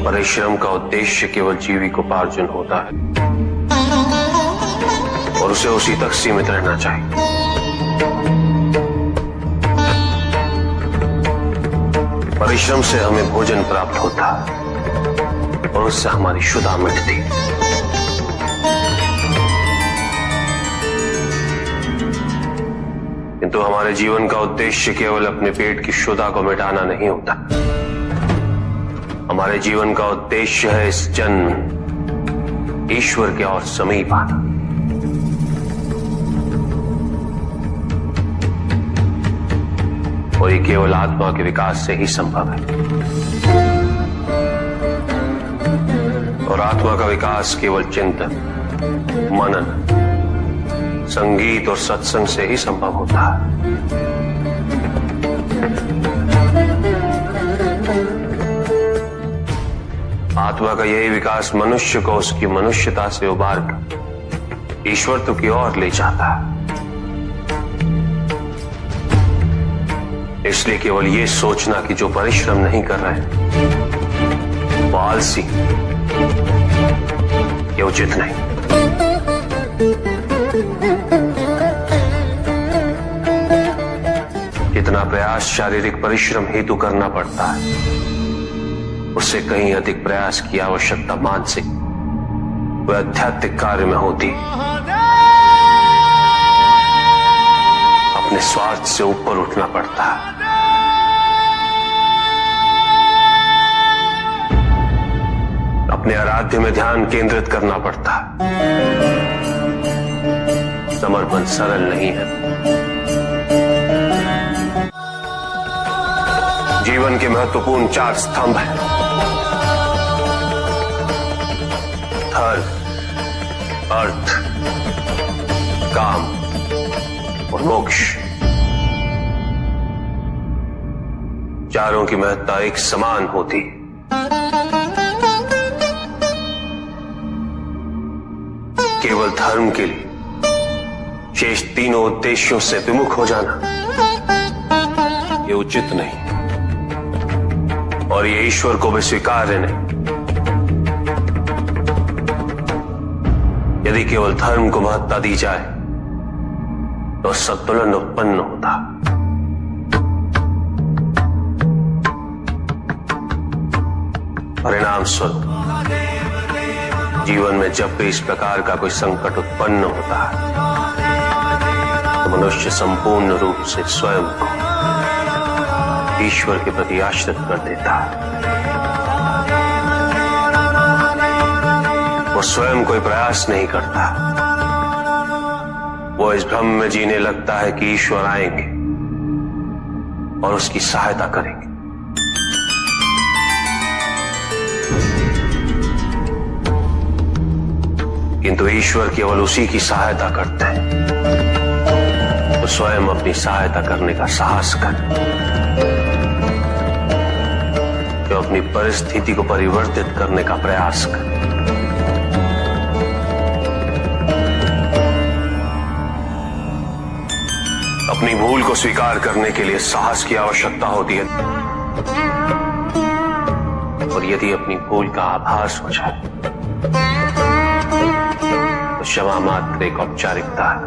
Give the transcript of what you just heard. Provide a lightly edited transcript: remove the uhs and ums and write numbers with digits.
परिश्रम का उद्देश्य केवल जीविकोपार्जन होता है और उसे उसी तक सीमित रहना चाहिए। परिश्रम से हमें भोजन प्राप्त होता है और उससे हमारी क्षुधा मिटती। किंतु हमारे जीवन का उद्देश्य केवल अपने पेट की क्षुधा को मिटाना नहीं होता। हमारे जीवन का उद्देश्य है इस जन्म ईश्वर के और समीप आना। और ये केवल आत्मा के विकास से ही संभव है। और आत्मा का विकास केवल चिंतन, मनन, संगीत और सत्संग से ही संभव होता है। आत्मा का यही विकास मनुष्य को उसकी मनुष्यता से उबार कर ईश्वरत्व की ओर ले जाता है। इसलिए केवल ये सोचना कि जो परिश्रम नहीं कर रहे वो आलसी, ये उचित नहीं। जितना प्रयास शारीरिक परिश्रम हेतु करना पड़ता है उससे कहीं अधिक प्रयास की आवश्यकता मानसिक व आध्यात्मिक कार्य में होती। अपने स्वार्थ से ऊपर उठना पड़ता है। अपने आराध्य में ध्यान केंद्रित करना पड़ता है। समर्पण सरल नहीं है। जीवन के महत्वपूर्ण 4 स्तंभ हैं: धर्म, अर्थ, काम और मोक्ष। चारों की महत्ता एक समान होती है। केवल धर्म के लिए शेष तीनों उद्देश्यों से विमुख हो जाना ये उचित नहीं और ये ईश्वर को भी स्वीकार्य नहीं। यदि केवल धर्म को महत्ता दी जाए तो संतुलन उत्पन्न होता। परिणाम स्वरूप जीवन में जब भी इस प्रकार का कोई संकट उत्पन्न होता है तो मनुष्य संपूर्ण रूप से स्वयं को ईश्वर के प्रति आश्रित कर देता है। वो स्वयं कोई प्रयास नहीं करता। वो इस भ्रम में जीने लगता है कि ईश्वर आएंगे और उसकी सहायता करेंगे। किंतु ईश्वर केवल उसी की सहायता करते हैं तो स्वयं अपनी सहायता करने का साहस करे, जो अपनी परिस्थिति को परिवर्तित करने का प्रयास करे। अपनी भूल को स्वीकार करने के लिए साहस की आवश्यकता होती है और यदि अपनी भूल का आभास हो जाए तो क्षमा मात्र एक औपचारिकता है।